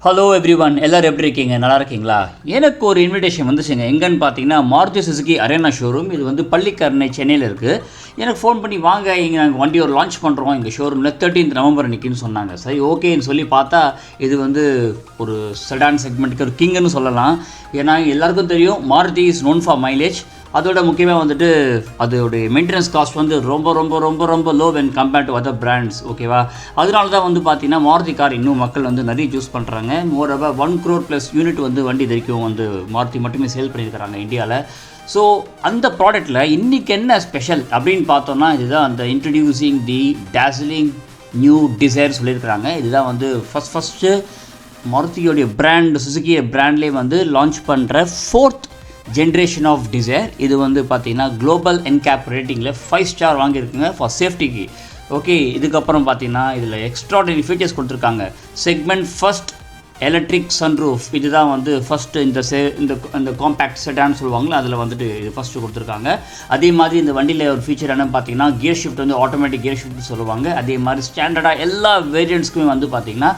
Hello every one, எல்லோரும் எப்படி இருக்கீங்க? நல்லா இருக்கீங்களா? எனக்கு ஒரு இன்விடேஷன் வந்துச்சுங்க. எங்கன்னு பார்த்தீங்கன்னா மாருதி சுசுகி அரேனா ஷோரூம். இது வந்து பள்ளிக்கரணை சென்னையில் இருக்குது. எனக்கு ஃபோன் பண்ணி வாங்க, இங்கே நாங்கள் வண்டி ஒரு லான்ச் பண்ணுறோம் எங்கள் ஷோரூமில் 13th நவம்பர் அன்றைக்கின்னு சொன்னாங்க. சரி, ஓகேன்னு சொல்லி பார்த்தா இது வந்து ஒரு செடான் செக்மெண்ட்டுக்கு ஒரு கிங்குன்னு சொல்லலாம். ஏன்னா எல்லாருக்கும் தெரியும் Maruti is known for mileage. அதோட முக்கியமாக வந்துட்டு அதோடைய மெயின்டெனன்ஸ் காஸ்ட் வந்து ரொம்ப ரொம்ப ரொம்ப ரொம்ப low when compared to other brands. ஓகேவா? அதனால தான் வந்து பார்த்தீங்கன்னா மாருதி கார் இன்னும் மக்கள் வந்து நிறைய யூஸ் பண்ணுறாங்க. மோரோவர் 1 crore plus யூனிட் வந்து வண்டி வரைக்கும் வந்து மாருதி மட்டுமே சேல் பண்ணியிருக்கிறாங்க இந்தியாவில். ஸோ அந்த ப்ராடக்ட்டில் இன்றைக்கி என்ன ஸ்பெஷல் அப்படின்னு பார்த்தோன்னா, இதுதான் அந்த இன்ட்ரடியூசிங் தி டாஸ்லிங் நியூ டிசைர் சொல்லியிருக்கிறாங்க. இதுதான் வந்து ஃபஸ்ட்டு மாருதியோடைய பிராண்ட், சுசுகி பிராண்ட்லேயே வந்து லான்ச் பண்ணுற 4th ஜென்ரேஷன் ஆஃப் டிசைர். இது வந்து பார்த்தீங்கன்னா குளோபல் என்கேப் ரேட்டிங்கில் 5 ஸ்டார் வாங்கியிருக்குங்க ஃபார் சேஃப்டிக்கு. ஓகே, இதுக்கப்புறம் பார்த்தீங்கன்னா இதில் எக்ஸ்ட்ராடனரி ஃபீச்சர்ஸ் கொடுத்துருக்காங்க. செக்மெண்ட் ஃபர்ஸ்ட் எலக்ட்ரிக் சன்ரூஃப், இதுதான் வந்து ஃபஸ்ட்டு இந்த காம்பேக்ட் செடான்னு சொல்லுவாங்களே, அதில் வந்துட்டு இது ஃபஸ்ட்டு கொடுத்துருக்காங்க. அதே மாதிரி இந்த வண்டியில் ஒரு ஃபீச்சர் என்னன்னு பார்த்தீங்கன்னா கியர் ஷிஃப்ட் வந்து ஆட்டோமேட்டிக் கியர் ஷிஃப்ட் சொல்லுவாங்க. அதே மாதிரி ஸ்டாண்டர்டாக எல்லா வேரியண்ட்ஸ்க்குமே வந்து பார்த்தீங்கன்னா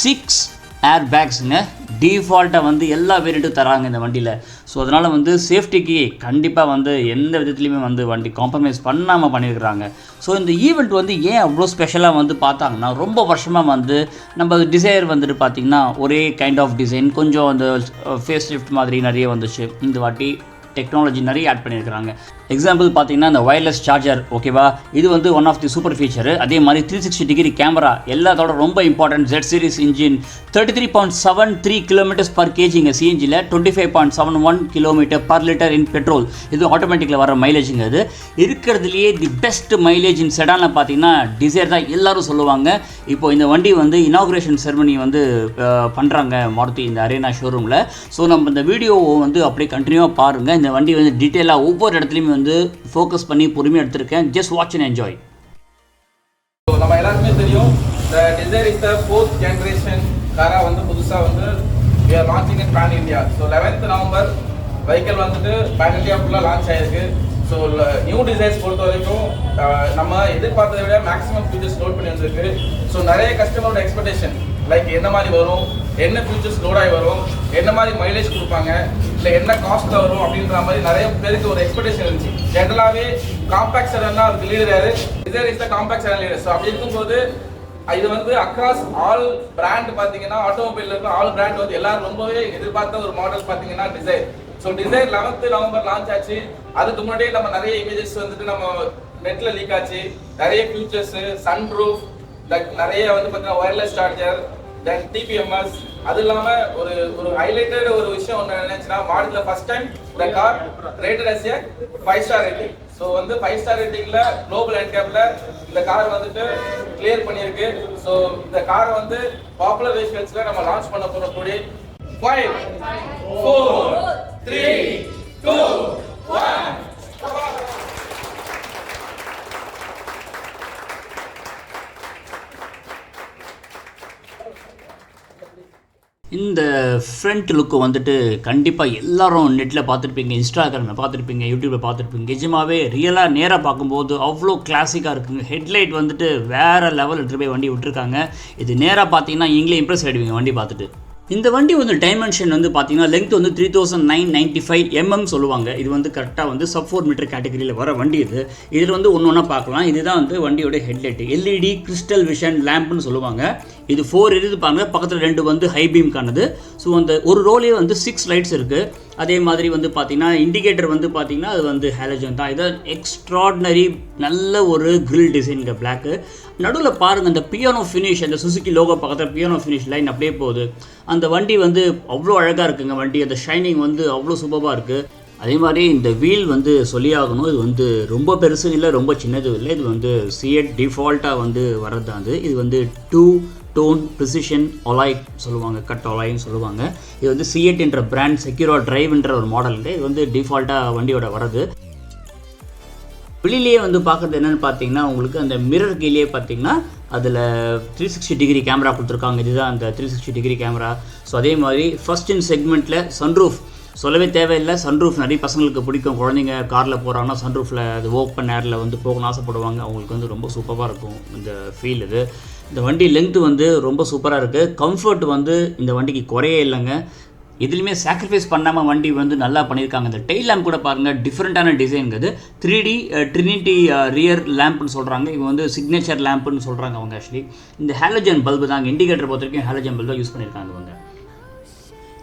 6 ஏர் பேக்ஸுங்க டிஃபால்ட்டாக வந்து எல்லா வேரியண்ட்டும் தராங்க இந்த வண்டியில். ஸோ அதனால் வந்து சேஃப்டிக்கு கண்டிப்பாக வந்து எந்த விதத்துலையுமே வந்து வண்டி காம்ப்ரமைஸ் பண்ணாமல் பண்ணியிருக்கிறாங்க. ஸோ இந்த ஈவெண்ட் வந்து ஏன் அவ்வளோ ஸ்பெஷலாக வந்து பார்த்தாங்கன்னா, ரொம்ப வருஷமாக வந்து நம்ம டிசைர் வந்துட்டு பார்த்திங்கன்னா ஒரே கைண்ட் ஆஃப் டிசைன், கொஞ்சம் அந்த ஃபேஸ் லிஃப்ட் மாதிரி நிறைய வந்துச்சு. இந்த வாட்டி டெக்னாலஜி நிறைய ஆட் பண்ணியிருக்கிறாங்க. எக்ஸாம்பிள் பார்த்தீங்கன்னா இந்த வயர்லெஸ் சார்ஜர். ஓகேவா? இது வந்து one of the super feature. அதே மாதிரி 360 டிகிரி கேமரா, எல்லாத்தோட ரொம்ப important. Z series engine 33.73 km/kg சிஎன்ஜியில், 25.71 km/L இன் பெட்ரோல். இது ஆட்டோமேட்டிக்கில் வர மைலேஜுங்க. இது இருக்கிறதுலையே தி பெஸ்ட் மைலேஜ் இன் செடானில் பார்த்தீங்கன்னா டிசைர் தான் எல்லாரும் சொல்லுவாங்க. இப்போ இந்த வண்டி வந்து இனாகுரேஷன் செரமனி வந்து பண்ணுறாங்க மாருதி இந்த அரேனா ஷோரூமில். ஸோ நம்ம இந்த வீடியோவை வந்து அப்படியே கண்டினியூவாக பாருங்கள். இந்த வண்டி வந்து டீட்டெயிலாக ஒவ்வொரு இடத்துலையுமே வந்து ஃபோக்கஸ் பண்ணி பொறுமையாக எடுத்திருக்கேன். Just watch and enjoy. நம்ம எல்லாருக்குமே தெரியும், இந்த desire is the 4th generation காரா வந்து புதுசாக வந்து we are launching in pan India. So 11th November vehicle வந்துட்டு pan India ஃபுல்லாக லான்ச் ஆகிருக்கு. ஸோ நியூ டிசைர்ஸ் பொறுத்த வரைக்கும் நம்ம எதிர்பார்த்ததை விட மேக்ஸிமம் ஃபியூச்சர்ஸ் லோட் பண்ணி வந்திருக்கு. ஸோ நிறைய கஸ்டமரோட எக்ஸ்பெக்டேஷன் லைக் என்ன மாதிரி வரும், என்ன ஃபியூச்சர்ஸ் லோடாகி வரும், என்ன மாதிரி மைலேஜ் கொடுப்பாங்க, இல்லை என்ன காஸ்ட்டில் வரும் அப்படின்ற மாதிரி நிறைய பேருக்கு ஒரு எக்ஸ்பெக்டேஷன் இருந்துச்சு. ஜென்ரலாகவே காம்பேக்ட் செடான்னா அதுக்கு லீடர் யாரு? Dzire is the compact sedan leader. So அப்படி இருக்கும்போது இது வந்து அக்ராஸ் ஆல் பிராண்ட் பார்த்தீங்கன்னா, ஆட்டோமொபைலில் இருக்க ஆல் பிராண்ட் வந்து எல்லாரும் ரொம்பவே எதிர்பார்த்த ஒரு மாடல் பார்த்தீங்கன்னா Dzire. So Dzire 11th November launch ஆச்சு. அதுக்கு முன்னாடியே நம்ம நிறைய இமேஜஸ் வந்துட்டு நம்ம நெட்ல லீக் ஆச்சு. நிறைய ஃபியூச்சர்ஸ், சன் ரூஃப், நிறைய வந்து பார்த்தீங்கன்னா ஒயர்லெஸ் சார்ஜர், தென் டிபிஎம்எஸ். அது இல்லாமல் ஒரு ஹைலைட்டட் ஒரு விஷயம் ஒன்று நினைச்சுன்னா, மாடலில் ஃபர்ஸ்ட் டைம் இந்த car rated as a 5 star rating. So வந்து 5 ஸ்டார் ரேட்டிங்கில் குளோபல் என்கேப்ல இந்த கார் வந்துட்டு கிளியர் பண்ணியிருக்கு. ஸோ இந்த காரை வந்து பாப்புலர் வெஹிக்கிள்ஸில் நம்ம லான்ச் பண்ண போகிற கூடிய 5 4 3 2 1. இந்த ஃப்ரண்ட் லுக்கு வந்துட்டு கண்டிப்பாக எல்லாரும் நெட்டில் பார்த்துருப்பீங்க, இன்ஸ்டாகிராமில் பார்த்துருப்பீங்க, யூடியூப்பில் பார்த்துருப்பீங்க. நிஜமாகவே ரியலாக நேராக பார்க்கும்போது அவ்வளோ கிளாசிக்காக இருக்குங்க. ஹெட்லைட் வந்துட்டு வேறு லெவல் எடுத்துகிட்டு போய் வண்டி விட்டுருக்காங்க. இது நேராக பார்த்தீங்கன்னா நீங்களே இம்ப்ரெஸ் ஆகிடுவீங்க வண்டி பார்த்துட்டு. இந்த வண்டி வந்து டைமென்ஷன் வந்து பார்த்தீங்கன்னா லெங்த் வந்து 3995 mm சொல்லுவாங்க. இது வந்து கரெக்டாக வந்து sub 4 மீட்டர் கேட்டகரியில் வர வண்டி இது. இதில் வந்து ஒன்று ஒன்றா பார்க்கலாம். இதுதான் வந்து வண்டியோட ஹெட்லைட். LED கிறிஸ்டல் விஷன் லேம்ப்னு சொல்லுவாங்க. இது 4 இருக்குது பாருங்க, பக்கத்தில் 2 வந்து ஹை பீம்கானது. ஸோ அந்த ஒரு ரோலே வந்து 6 லைட்ஸ் இருக்குது. அதே மாதிரி வந்து பார்த்தீங்கன்னா இண்டிகேட்டர் வந்து பார்த்தீங்கன்னா அது வந்து ஹேலஜன் தான். இது எக்ஸ்ட்ராடினரி நல்ல ஒரு கிரில் டிசைனுங்க பிளாக்கு. நடுவில் பாருங்கள் அந்த பியானோ ஃபினிஷ், அந்த சுசுகி லோகோ பக்கத்தில் பியானோ ஃபினிஷ் லைன் அப்படியே போகுது. அந்த வண்டி வந்து அவ்வளோ அழகாக இருக்குங்க. வண்டி அந்த ஷைனிங் வந்து அவ்வளோ சூப்பராக இருக்குது. அதே மாதிரி இந்த வீல் வந்து சொல்லியாகணும், இது வந்து ரொம்ப பெருசு இல்லை, ரொம்ப சின்னதும் இல்லை. இது வந்து சிஎட் டிஃபால்ட்டாக வந்து வர்றது தான். இது வந்து 2 டோன் ப்ரிசிஷன் அலாய் சொல்லுவாங்க, கட் அலாய்ன்னு சொல்லுவாங்க. இது வந்து சிஎட் என்ற பிராண்ட் செக்யூரா டிரைவ்ன்ற ஒரு மாடலுங்க. இது வந்து டிஃபால்ட்டாக வண்டியோட வர்றது. வெளியிலேயே வந்து பார்க்குறது என்னென்னு பார்த்தீங்கன்னா, உங்களுக்கு அந்த மிரர் கீழே பார்த்தீங்கன்னா அதில் 360 டிகிரி கேமரா கொடுத்துருக்காங்க. இதுதான் அந்த 360 டிகிரி கேமரா. ஸோ அதே மாதிரி ஃபர்ஸ்ட் இன் செக்மெண்ட்டில் சன்ரூஃப் சொல்லவே தேவையில்லை. சன்ரூஃப் நிறைய பசங்களுக்கு பிடிக்கும். குழந்தைங்க காரில் போகிறாங்கன்னா சன்ரூஃபில் அது ஓப்பன் ஏரில் வந்து போகணும்னு ஆசைப்படுவாங்க. அவங்களுக்கு வந்து ரொம்ப சூப்பராக இருக்கும் இந்த ஃபீல். இந்த வண்டி லென்த்து வந்து ரொம்ப சூப்பராக இருக்குது. கம்ஃபர்ட் வந்து இந்த வண்டிக்கு குறையே இல்லைங்க. இதுலையுமே சாக்ரிஃபைஸ் பண்ணாமல் வண்டி வந்து நல்லா பண்ணியிருக்காங்க. இந்த டெய்ல் லேம்ப் கூட பாருங்கள், டிஃப்ரெண்ட்டான டிசைனுங்கிறது. 3D ட்ரினிட்டி ரியர் லேம்ப்னு சொல்கிறாங்க. இவங்க வந்து சிக்னேச்சர் லேம்ப்னு சொல்கிறாங்க அவங்க. ஆக்சுவலி இந்த ஹாலஜன் பல்பு தாங்க, இண்டிகேட்டர் பொறுத்த வரைக்கும் ஹாலஜன் பல்பு தான் யூஸ் பண்ணியிருக்காங்க அவங்க.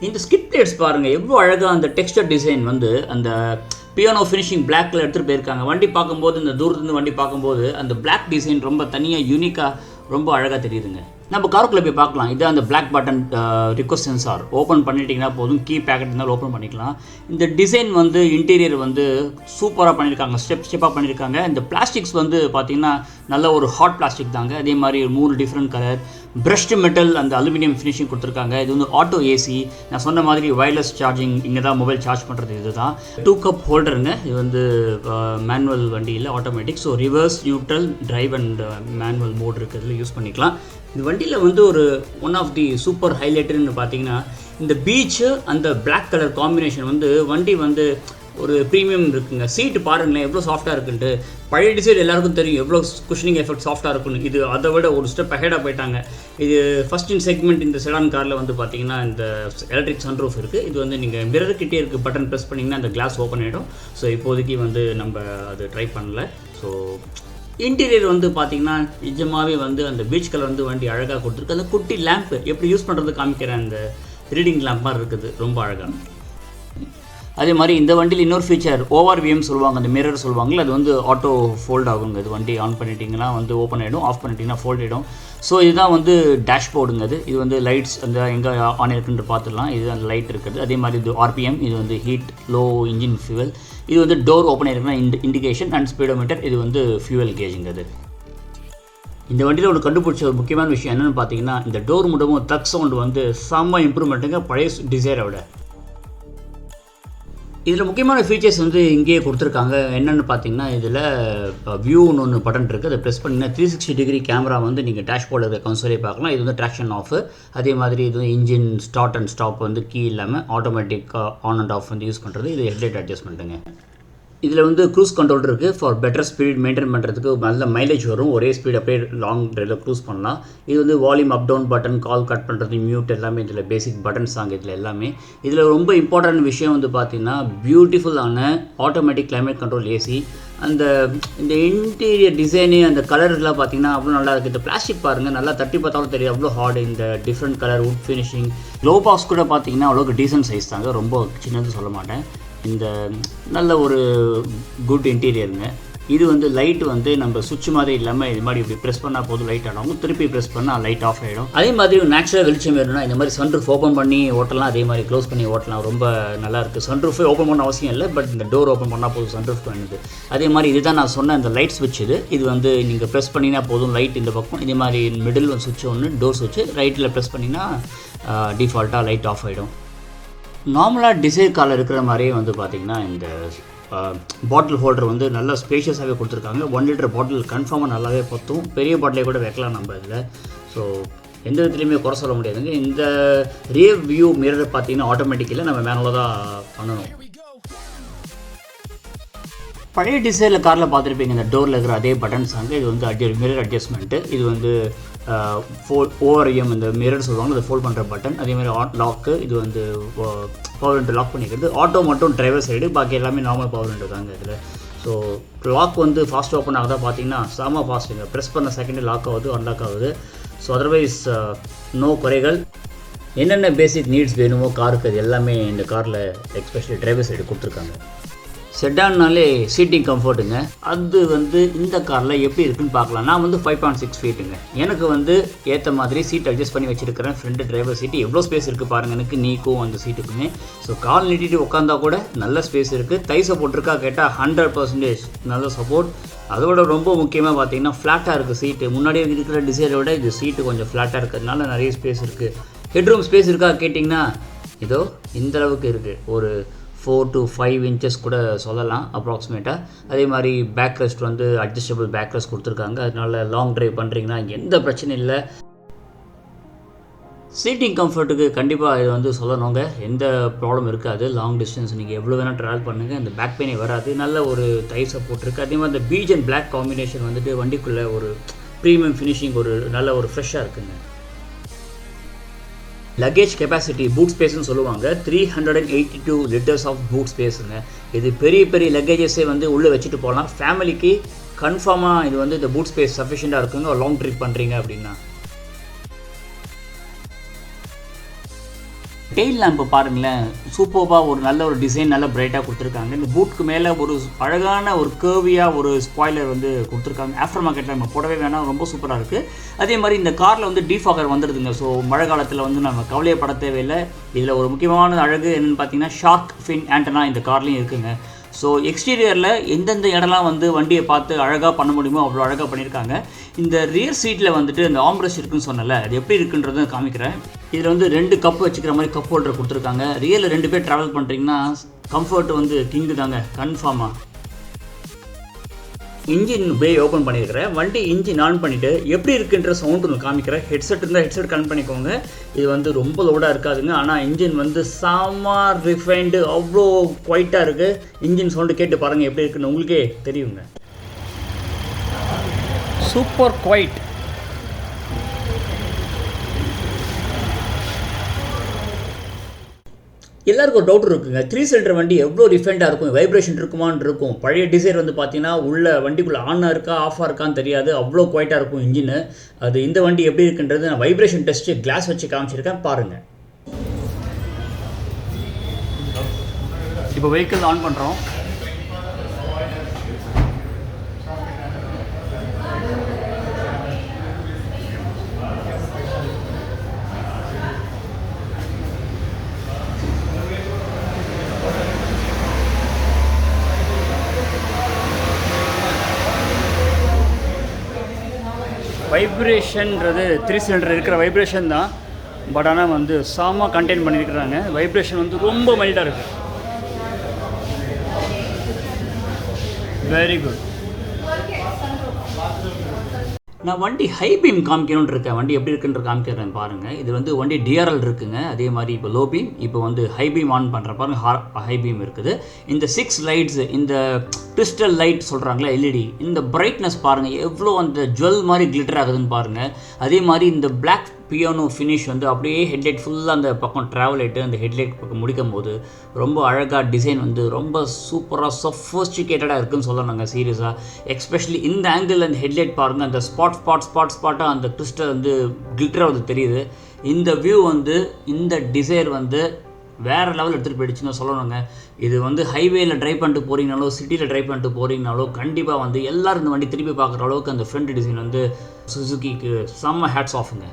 இந்த ஸ்கிட் பிளேட்ஸ் பாருங்கள் எவ்வளோ அழகாக அந்த டெக்ஸ்டர் டிசைன் வந்து அந்த பியானோ ஃபினிஷிங் பிளாக்ல எடுத்துகிட்டு போயிருக்காங்க. வண்டி பார்க்கும்போது இந்த தூரத்துலேருந்து வண்டி பார்க்கும்போது அந்த பிளாக் டிசைன் ரொம்ப தனியாக யூனிக்காக ரொம்ப அழகாக தெரியுதுங்க. நம்ம காருக்குள்ளே போய் பார்க்கலாம். இது அந்த black button request sensor. Open பண்ணிட்டீங்கன்னா போதும், கீ பேக்கெட் இருந்தாலும் ஓப்பன் பண்ணிக்கலாம். இந்த டிசைன் வந்து இன்டீரியர் வந்து சூப்பராக பண்ணியிருக்காங்க, ஸ்டெப்பாக பண்ணியிருக்காங்க. இந்த பிளாஸ்டிக்ஸ் வந்து பார்த்திங்கன்னா நல்ல ஒரு ஹாட் பிளாஸ்டிக் தாங்க. அதே மாதிரி 3 டிஃப்ரெண்ட் கலர் பிரஷ்டு மெட்டல் அந்த அலுமினியம் ஃபினிஷிங் கொடுத்துருக்காங்க. இது வந்து ஆட்டோ ஏசி. நான் சொன்ன மாதிரி வயர்லெஸ் சார்ஜிங், இங்கே தான் மொபைல் சார்ஜ் பண்ணுறது. இது தான் 2 கப் ஹோல்டருங்க. இது வந்து மேனுவல் வண்டியில் automatic. So reverse, neutral, drive and manual mode இருக்கிறதுல யூஸ் பண்ணிக்கலாம். இந்த வண்டியில் வந்து ஒரு ஒன் ஆஃப் தி சூப்பர் ஹைலைட்டர்னு பார்த்தீங்கன்னா இந்த பீச்சு அந்த பிளாக் கலர் காம்பினேஷன் வந்து வண்டி வந்து ஒரு ப்ரீமியம் இருக்குங்க. சீட்டு பாருங்களேன் எவ்வளோ சாஃப்டாக இருக்குன்ட்டு. பழைய டிசைன் எல்லாருக்கும் தெரியும் எவ்வளோ குஷனிங் எஃபெக்ட் சாஃப்டாக இருக்குன்னு. இது அதை விட ஒரு ஸ்டெப் அஹெடாக போயிட்டாங்க. இது ஃபஸ்ட் இன் செக்மெண்ட் இந்த செடான் காரில் வந்து பார்த்தீங்கன்னா இந்த எலக்ட்ரிக் சன்ரூஃப் இருக்குது. இது வந்து நீங்கள் மிரர் கிட்டே இருக்குது, பட்டன் ப்ரெஸ் பண்ணிங்கன்னா அந்த கிளாஸ் ஓப்பன் ஆகிடும். ஸோ இப்போதைக்கு வந்து நம்ம அது ட்ரை பண்ணல. ஸோ இன்டீரியர் வந்து பார்த்திங்கன்னா நிஜமாகவே வந்து அந்த பீச் கலர் வந்து வண்டி அழகாக கொடுத்துருக்கு. அந்த குட்டி லேம்ப்பு எப்படி யூஸ் பண்ணுறது காமிக்கிற அந்த ரீடிங் லேம்ப் மாதிரி இருக்குது, ரொம்ப அழகாக. அதே மாதிரி இந்த வண்டியில் இன்னொரு ஃபீச்சர் ஓஆர்விஎம் சொல்லுவாங்க, அந்த மிரர் சொல்லுவாங்கள்ல, அது வந்து ஆட்டோ ஃபோல்ட் ஆகுங்க. இது வண்டி ஆன் பண்ணிட்டீங்கன்னா வந்து ஓப்பன் ஆகிடும், ஆஃப் பண்ணிட்டீங்கன்னா ஃபோல்ட் ஆகிடும். ஸோ இதுதான் வந்து டேஷ்போர்டுங்க. இது வந்து லைட்ஸ் அந்த எங்கே ஆன் இருக்குன்னு பார்த்துடலாம். இது அந்த லைட் இருக்குது. அதே மாதிரி இது ஆர்பிஎம், இது வந்து ஹீட், லோ இன்ஜின் ஃபியூவல். இது வந்து டோர் ஓப்பன் ஆகிருக்குன்னா இண்டிகேஷன் அண்ட் ஸ்பீடோமீட்டர். இது வந்து ஃபியூவல் கேஜுங்க. இந்த வண்டியில் ஒரு கண்டுபிடிச்ச ஒரு முக்கியமான விஷயம் என்னென்னு பார்த்தீங்கன்னா இந்த டோர் மூடமும் தக் சவுண்டு வந்து செம்ம இம்ப்ரூவ்மெண்ட்டுங்க பழைய டிசைரை விட. இதில் முக்கியமான ஃபீச்சர்ஸ் வந்து இங்கேயே கொடுத்துருக்காங்க. என்னென்னு பார்த்தீங்கன்னா இதில் வியூன்னு ஒன்று பட்டன் இருக்குது. அதை ப்ரெஸ் பண்ணிங்கன்னா 360 டிகிரி கேமரா வந்து நீங்கள் டேஷ்போர்டில் இருக்கிற கன்சோலே பார்க்கலாம். இது வந்து ட்ராக்ஷன் ஆஃப். அதே மாதிரி இது வந்து இன்ஜின் ஸ்டார்ட் அண்ட் ஸ்டாப் வந்து கீ இல்லாமல் ஆட்டோமேட்டிக் ஆன் அண்ட் ஆஃப் வந்து யூஸ் பண்ணுறது. இது ஹெட்லைட் அட்ஜஸ்ட்மெண்ட்டுங்க. இதில் வந்து க்ரூஸ் கண்ட்ரோல் இருக்குது. ஃபார் பெட்டர் ஸ்பீட் மெயின்டைன் பண்ணுறதுக்கு நல்ல மைலேஜ் வரும். ஒரே ஸ்பீட் அப்படியே லாங் ட்ரைவில் க்ரூஸ் பண்ணலாம். இது வந்து volume up down button, call cut பண்ணுறது, மியூட் எல்லாமே இதில் பேசிக் பட்டன்ஸ் தாங்க இதில் எல்லாமே. இதில் ரொம்ப இம்பார்ட்டன்ட் விஷயம் வந்து பார்த்திங்கன்னா பியூட்டிஃபுல்லான ஆட்டோமேட்டிக் கிளைமேட் கண்ட்ரோல் ஏசி. இந்த இன்டீரியர் டிசைனு அந்த கலர்லாம் பார்த்திங்கன்னா அவ்வளோ நல்லா இருக்குது. இந்த பிளாஸ்டிக் பாருங்கள், நல்லா தட்டி பார்த்தாலும் தெரியும் அவ்வளோ ஹார்டு. இந்த different colour would finishing. Glow box கூட பார்த்திங்கன்னா அவ்வளோக்கு டீசன்ட் சைஸ் தாங்க, ரொம்ப சின்னது சொல்ல மாட்டேன். இந்த நல்ல ஒரு குட் இன்டீரியருங்க. இது வந்து லைட் வந்து நம்ம சுவிட்ச் மாதிரி இல்லாமல் இது மாதிரி இப்படி ப்ரெஸ் பண்ணால் போதும் லைட் ஆகும், திருப்பி ப்ரெஸ் பண்ணால் லைட் ஆஃப் ஆகிடும். அதே மாதிரி நேச்சுரல் வெளிச்சம் வேணும்னா இந்த மாதிரி சன்ரூஃப் ஓப்பன் பண்ணி ஓட்டலாம், அதே மாதிரி க்ளோஸ் பண்ணி ஓட்டலாம். ரொம்ப நல்லாயிருக்கு. சன்ரூஃபே ஓப்பன் பண்ண அவசியம் இல்லை, பட் இந்த டோர் ஓப்பன் பண்ணால் போதும் சன்ரூஃப் வேணுது. அதே மாதிரி இதுதான் நான் சொன்ன இந்த லைட் ஸ்விட்ச். இது வந்து நீங்கள் ப்ரெஸ் பண்ணினா போதும் லைட் இந்த பக்கம். இதே மாதிரி மிடில் சுவிட்ச் ஒன்று டோர் சுவிட்ச் ரைட்டில் ப்ரெஸ் பண்ணிங்கன்னா டிஃபால்ட்டாக லைட் ஆஃப் ஆகிடும். நார்மலாக டிசைர் காரில் இருக்கிற மாதிரியே வந்து பார்த்திங்கன்னா இந்த பாட்டில் ஹோல்டர் வந்து நல்லா ஸ்பேஷியஸாகவே கொடுத்துருக்காங்க. 1 லிட்டர் பாட்டில் கன்ஃபார்மாக நல்லாவே பற்றும். பெரிய பாட்டிலே கூட வைக்கலாம் நம்ம இதில். ஸோ எந்த விதத்துலையுமே குறை சொல்ல முடியாதுங்க. இந்த ரியர் வியூ மிரர் பார்த்திங்கன்னா ஆட்டோமேட்டிக்கில் நம்ம மேனுவலாக தான் பண்ணணும். பழைய டிசைனில் காரில் பார்த்துருப்பீங்க இந்த டோரில் இருக்கிற அதே பட்டன்ஸ் அங்கே. இது வந்து மிரர் அட்ஜஸ்ட்மெண்ட்டு. இது வந்து ஓஆர்எம் இந்த மிரர் சொல்லுவாங்க, அதை ஃபோல்ட் பண்ணுற பட்டன். அதேமாதிரி லாக்கு. இது வந்து பவர் விண்டோ லாக் பண்ணிக்கிறது. ஆட்டோ மட்டும் டிரைவர் சைடு, பாக்கி எல்லாமே நார்மல் பவர் விண்டோ தாங்க இதில். ஸோ லாக் வந்து ஃபாஸ்ட் ஓப்பன் ஆகுதா பார்த்தீங்கன்னா செம ஃபாஸ்ட்டுங்க. ப்ரெஸ் பண்ண செகண்டு லாக் ஆகுது, அன்லாக் ஆகுது. ஸோ அதர்வைஸ் நோ குறைகள். என்னென்ன பேசிக் நீட்ஸ் வேணுமோ காருக்கு அது எல்லாமே இந்த காரில் எக்ஸ்பெஷலி டிரைவர் சைடு கொடுத்துருக்காங்க. செடான்னாலே சீட்டிங் கம்ஃபர்ட்டுங்க. அது வந்து இந்த காரில் எப்படி இருக்குன்னு பார்க்கலாம். நான் வந்து 5.6 ஃபீட்டுங்க. எனக்கு வந்து ஏற்ற மாதிரி சீட் அட்ஜஸ்ட் பண்ணி வச்சுருக்கிறேன். ஃப்ரண்ட் டிரைவர் சீட்டு எவ்வளோ ஸ்பேஸ் இருக்குது பாருங்கள் எனக்கு, நீக்கும் அந்த சீட்டுக்குமே. ஸோ கால் நீட்டிட்டு உட்காந்தா கூட நல்ல ஸ்பேஸ் இருக்குது. தை சப்போர்ட் இருக்கா கேட்டால் 100% நல்ல சப்போர்ட். அதோட ரொம்ப முக்கியமாக பார்த்தீங்கன்னா ஃப்ளாட்டாக இருக்குது சீட்டு. முன்னாடி இருக்கிற டிசைரை விட இது சீட்டு கொஞ்சம் ஃப்ளாட்டாக இருக்கிறதுனால நிறைய ஸ்பேஸ் இருக்குது. ஹெட்ரூம் ஸ்பேஸ் இருக்கா கேட்டிங்கன்னா இதோ இந்தளவுக்கு இருக்குது. ஒரு 4 to 5 inches கூட சொல்லலாம் அப்ராக்சிமேட்டாக. அதே மாதிரி பேக் ரெஸ்ட் வந்து அட்ஜஸ்டபிள் பேக் ரெஸ்ட் கொடுத்துருக்காங்க. அதனால லாங் ட்ரைவ் பண்ணுறீங்கன்னா எந்த பிரச்சனையும் இல்லை. சீட்டிங் கம்ஃபர்ட்டுக்கு கண்டிப்பாக இது வந்து சொல்லணுங்க, எந்த ப்ராப்ளம் இருக்காது. லாங் டிஸ்டன்ஸ் நீங்கள் எவ்வளோ வேணால் ட்ராவல் பண்ணுங்கள், இந்த பேக் பெயினே வராது. நல்ல ஒரு டை சப்போர்ட் இருக்குது. அதே மாதிரி இந்த பீச் அண்ட் பிளாக் காம்பினேஷன் வந்துட்டு வண்டிக்குள்ளே ஒரு ப்ரீமியம் ஃபினிஷிங், ஒரு நல்ல ஒரு ஃப்ரெஷ்ஷாக இருக்குங்க. லக்கேஜ் கெப்பாசிட்டி பூட் ஸ்பேஸ்னு சொல்லுவாங்க. 382 லிட்டர்ஸ் ஆஃப் பூட் ஸ்பேஸுங்க. இது பெரிய பெரிய லக்கேஜஸே வந்து உள்ளே வச்சுட்டு போகலாம். ஃபேமிலிக்கு கன்ஃபார்மாக இது வந்து இந்த பூட் ஸ்பேஸ் சஃபிஷியண்ட்டாக இருக்குங்க ஒரு லாங் ட்ரிப் பண்ணுறீங்க அப்படின்னா. டெயில் லேம்பு பாருங்களேன், சூப்பர்பாக ஒரு நல்ல ஒரு டிசைன், நல்ல பிரைட்டாக கொடுத்துருக்காங்க. இந்த பூட்டுக்கு மேலே ஒரு அழகான ஒரு கேர்வியாக ஒரு ஸ்பாய்லர் வந்து கொடுத்துருக்காங்க. ஆஃப்டர் மார்க்கெட்டில் நம்ம போடவே வேணாம், ரொம்ப சூப்பராக இருக்குது. அதே மாதிரி இந்த காரில் வந்து டீஃபாகர் வந்துடுதுங்க. ஸோ மழை காலத்தில் வந்து நம்ம கவலையப்பட தேவையில்லை. இதில் ஒரு முக்கியமான அழகு என்னென்னு பார்த்தீங்கன்னா ஷார்க் ஃபின் ஆண்டனா இந்த கார்லேயும் இருக்குங்க. ஸோ எக்ஸ்டீரியரில் எந்தெந்த இடம்லாம் வந்து வண்டியை பார்த்து அழகாக பண்ண முடியுமோ அவ்வளோ அழகாக பண்ணியிருக்காங்க. இந்த ரியர் சீட்டில் வந்துட்டு இந்த ஆம்ப்ரெஸ்ட் இருக்குன்னு சொன்னல, அது எப்படி இருக்குன்றதை காமிக்கிறேன். இதில் வந்து 2 கப் வச்சுக்கிற மாதிரி கப் ஹோல்டர் கொடுத்துருக்காங்க. ரியலில் 2 பேர் ட்ராவல் பண்ணுறீங்கன்னா கம்ஃபர்ட் வந்து கிங்கு தாங்க கன்ஃபார்மாக. இன்ஜின் பே ஓப்பன் பண்ணியிருக்கிறேன். வண்டி இன்ஜின் ஆன் பண்ணிவிட்டு எப்படி இருக்குன்ற சவுண்ட் ஒன்று காமிக்கிறேன். ஹெட்செட் இருந்தால் ஹெட்செட் கனெக்ட் பண்ணிக்கோங்க. இது வந்து ரொம்ப லோடாக இருக்காதுங்க. ஆனால் இன்ஜின் வந்து செம்ம ரிஃபைன்டு, அவ்வளோ குவைட்டாக இருக்குது. இன்ஜின் சவுண்டு கேட்டு பாருங்கள் எப்படி இருக்குன்னு உங்களுக்கே தெரியுங்க. Super quiet. எல்லாருக்கும் ஒரு டவுட் இருக்குங்க, 3 சிலிண்டர் வண்டி எவ்வளோ டிஃபரெண்ட்டாக இருக்கும், வைப்ரேஷன் இருக்குமான்னு இருக்கும். பழைய டிசைர் வந்து பார்த்தீங்கன்னா உள்ள வண்டிக்குள்ளே ஆனாக இருக்கா ஆஃபாக இருக்கான்னு தெரியாது, அவ்வளோ குவைட்டாக இருக்கும் இன்ஜின். அது இந்த வண்டி எப்படி இருக்குன்றது நான் வைப்ரேஷன் டெஸ்ட்டு கிளாஸ் வச்சு காமிச்சிருக்கேன் பாருங்கள். இப்போ வெஹிக்கிள் ஆன் பண்ணுறோம். வைப்ரேஷன்றது 3 சிலிண்டர் இருக்கிற வைப்ரேஷன் தான். பட் ஆனால் வந்து சாமா கண்டெயின் பண்ணியிருக்கிறாங்க. வைப்ரேஷன் வந்து ரொம்ப மைல்டாக இருக்குது. Very good. நான் வண்டி ஹை பீம் காமிக்கணும்னு இருக்கேன். வண்டி எப்படி இருக்குன்ற காமிக்கிறேன் பாருங்கள். இது வந்து வண்டி டிஆர்எல் இருக்குங்க. அதே மாதிரி இப்போ லோ பீம், இப்போ வந்து ஹை பீம் ஆன் பண்ணுற பாருங்கள். ஹை பீம் இருக்குது. இந்த 6 லைட்ஸ், இந்த கிறிஸ்டல் லைட் சொல்கிறாங்களா எல்இடி, இந்த பிரைட்னஸ் பாருங்கள் எவ்வளோ அந்த ஜுவல் மாதிரி கிளிட்டர் ஆகுதுன்னு பாருங்கள். அதே மாதிரி இந்த பிளாக் பியானோ ஃபினிஷ் வந்து அப்படியே ஹெட்லைட் ஃபுல்லாக அந்த பக்கம் ட்ராவல் ஆகிட்டு அந்த ஹெட்லைட் பக்கம் முடிக்கும் போது ரொம்ப அழகாக டிசைன் வந்து ரொம்ப சூப்பராக சொஃபஸ்டிகேட்டடாக இருக்குதுன்னு சொல்லணுங்க சீரியஸாக. எஸ்பெஷலி இந்த ஆங்கிள் அந்த ஹெட்லைட் பாருங்கள், அந்த ஸ்பாட்டாக அந்த கிறிஸ்டல் வந்து கிளிட்டராக வந்து தெரியுது. இந்த வியூ வந்து இந்த டிசைர் வந்து வேறு லெவல் எடுத்துகிட்டு போயிடுச்சுன்னு சொல்லணுங்க. இது வந்து ஹைவேயில் ட்ரைவ் பண்ணிட்டு போகிறீங்கனாலோ சிட்டியில் ட்ரைவ் பண்ணிட்டு போகிறீங்கனாலோ கண்டிப்பாக வந்து எல்லோரும் இந்த வண்டி திருப்பி பார்க்குற அளவுக்கு அந்த ஃப்ரண்ட் டிசைன் வந்து சுசுகிக்கு செம்ம ஹேட்ஸ் ஆஃபுங்க.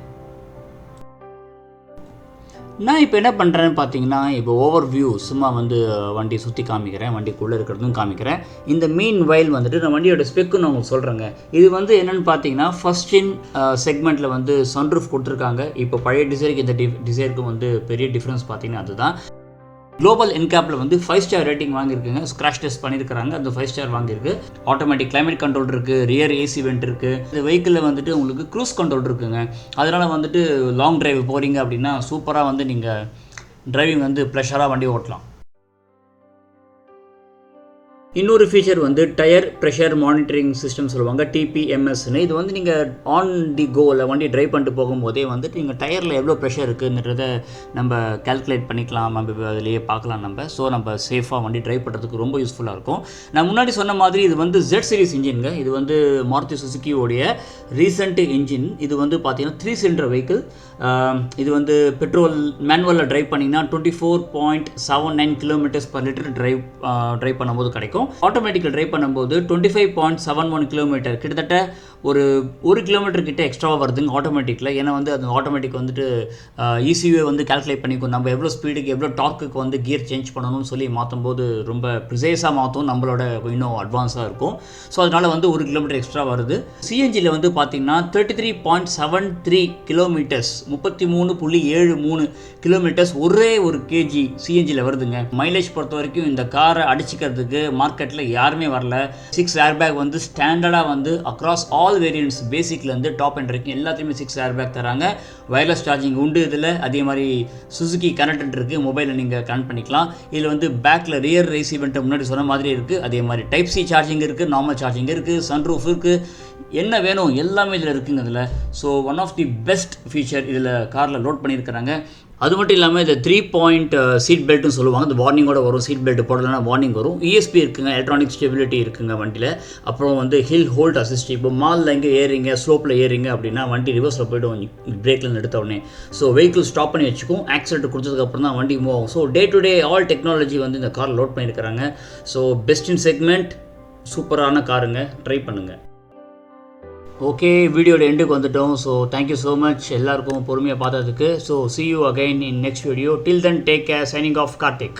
நான் இப்போ என்ன பண்ணுறேன்னு பார்த்தீங்கன்னா, இப்போ ஓவர் வியூ சும்மா வந்து வண்டி சுற்றி காமிக்கிறேன், வண்டிக்குள்ளே இருக்கிறதும் காமிக்கிறேன். இந்த மீன் வயல் வந்துட்டு நான் வண்டியோட ஸ்பெக்குன்னு நான் உங்களுக்கு சொல்கிறேங்க. இது வந்து என்னென்னு பார்த்தீங்கன்னா, ஃபர்ஸ்ட் இன் செக்மெண்ட்டில் வந்து சன்ரூஃப் கொடுத்துருக்காங்க. இப்போ பழைய டிசைருக்கு இந்த டிசைருக்கும் வந்து பெரிய டிஃப்ரென்ஸ் பார்த்தீங்கன்னா அதுதான். குளோபல் என்கேப்பில் வந்து 5 ஸ்டார் ரேட்டிங் வாங்கியிருக்குங்க. ஸ்க்ராஷ் டெஸ்ட் பண்ணியிருக்கிறாங்க, அந்த 5 ஸ்டார் வாங்கியிருக்கு. ஆட்டோமேட்டிக் கிளைமேட் கண்ட்ரோல் இருக்குது, ரியர் ஏசி வெண்ட் இருக்குது. இந்த வெஹிக்கிளில் வந்துட்டு உங்களுக்கு க்ரூஸ் கண்ட்ரோல் இருக்குங்க. அதனால் வந்துட்டு லாங் டிரைவ் போகிறீங்க அப்படின்னா சூப்பராக வந்து நீங்கள் டிரைவிங் வந்து ப்ளஷராக வண்டி ஓட்டலாம். இன்னொரு ஃபீச்சர் வந்து டயர் ப்ரெஷர் மானிட்டரிங் சிஸ்டம் சொல்லுவாங்க, டிபிஎம்எஸ்ன்னு. இது வந்து நீங்கள் ஆன் தி கோவில் வண்டி ட்ரைவ் பண்ணிட்டு போகும்போதே வந்துட்டு நீங்கள் டயரில் எவ்வளோ ப்ரெஷர் இருக்குதுன்றத நம்ம கால்குலேட் பண்ணிக்கலாம், நம்ம அதிலேயே பார்க்கலாம் நம்ம. ஸோ நம்ம சேஃபாக வண்டி ட்ரைவ் பண்ணுறதுக்கு ரொம்ப யூஸ்ஃபுல்லாக இருக்கும். நான் முன்னாடி சொன்ன மாதிரி இது வந்து Z சீரிஸ் இன்ஜின்ங்க. இது வந்து மாருதி சுசுக்கியோடைய ரீசெண்ட் இன்ஜின். இது வந்து பார்த்தீங்கன்னா 3 சிலிண்டர் வெஹிக்கிள். இது வந்து பெட்ரோல் மேனுவலில் ட்ரைவ் பண்ணிங்கன்னா 24.79 km/லிட்டர் ட்ரைவ் பண்ணும்போது கிடைக்கும். ஆட்டோமேட்டிக்கில் ட்ரைவ் பண்ணும்போது 25.71 km, கிட்டத்தட்ட ஒரு 1 கிலோமீட்டர் கிட்ட எக்ஸ்ட்ராவாக வருதுங்க ஆட்டோமேட்டிக்கில். ஏன்னா வந்து அது ஆட்டோமேட்டிக் வந்துட்டு ஈஸியாக வந்து கால்குலேட் பண்ணிக்கும், நம்ம எவ்வளோ ஸ்பீடுக்கு எவ்வளோ டார்க்குக்கு வந்து கியர் சேஞ்ச் பண்ணணும்னு சொல்லி மாற்றும் போது ரொம்ப ப்ரிசைஸாக மாற்றும், நம்மளோட இன்னும் அட்வான்ஸாக இருக்கும். ஸோ அதனால் வந்து 1 கிலோமீட்டர் எக்ஸ்ட்ரா வருது. சிஎன்ஜியில் வந்து பார்த்தீங்கன்னா 33.73 கிலோமீட்டர்ஸ், 33.73 கிலோமீட்டர்ஸ் ஒரே ஒரு கேஜி சிஎன்ஜியில் வருதுங்க. மைலேஜ் பொறுத்த வரைக்கும் இந்த காரை அடிச்சிக்கிறதுக்கு மார்க்கெட்டில் யாருமே வரல. 6 ஏர்பேக் வந்து ஸ்டாண்டர்டாக வந்து அக்ராஸ் ஆல் ஆல் வேரியன்ட்ஸ் பேசிக்லேருந்து டாப் அண்ட் வரைக்கும் எல்லாத்தையுமே 6 ஏர் பேக் தராங்க. வயர்லெஸ் சார்ஜிங் உண்டு இதில். அதே மாதிரி சுசுகி கனெக்டட் இருக்குது, மொபைலில் நீங்கள் கனெக்ட் பண்ணிக்கலாம். இதில் வந்து பேக்கில் ரியர் ரேஸ் ஈவெண்ட்டை முன்னாடி சொன்ன மாதிரி இருக்குது. அதே மாதிரி டைப் சி சார்ஜிங் இருக்குது, நார்மல் சார்ஜிங் இருக்குது, சன்ரூஃப் இருக்குது, என்ன வேணும் எல்லாமே இதில் இருக்குங்க இதில். So one of the best feature இதில் காரில் லோட் பண்ணியிருக்கிறாங்க. அது மட்டும் இல்லாமல் இந்த 3-point சீட் பெல்ட்னு சொல்லுவாங்க. இந்த வார்னிங்கோட வரும், சீட் பெல்ட் போடலன்னா வார்னிங் வரும். ESP இருக்குங்க, எலக்ட்ரானிக் ஸ்டெபிலிட்டி இருக்குங்க வண்டியில். அப்புறம் வந்து ஹில் ஹோல்ட் அசிஸ்ட். இப்போ மாலில் எங்கே ஏறிங்க, ஸ்லோப்பில் ஏறிங்க அப்படின்னா வண்டி ரிவர்ஸில் போய்டும் பிரேக்லேருந்து எடுத்த உடனே. ஸோ வெஹிக்கிள் ஸ்டாப் பண்ணி வச்சுக்கும். ஆக்சிடென்ட் கொடுத்ததுக்கப்புறம் தான் வண்டி மூவ் ஆகும். So day to day all technology வந்து இந்த கார் லோட் பண்ணியிருக்கிறாங்க. ஸோ பெஸ்ட் இன் செக்மெண்ட், சூப்பரான காருங்க, ட்ரை பண்ணுங்கள். ஓகே, வீடியோட எண்டுக்கு வந்துட்டோம். ஸோ தேங்க்யூ ஸோ மச் எல்லாருக்கும் பொறுமையாக பார்த்ததுக்கு. So see you again in next video. Till then, take care. Signing off, Karthik.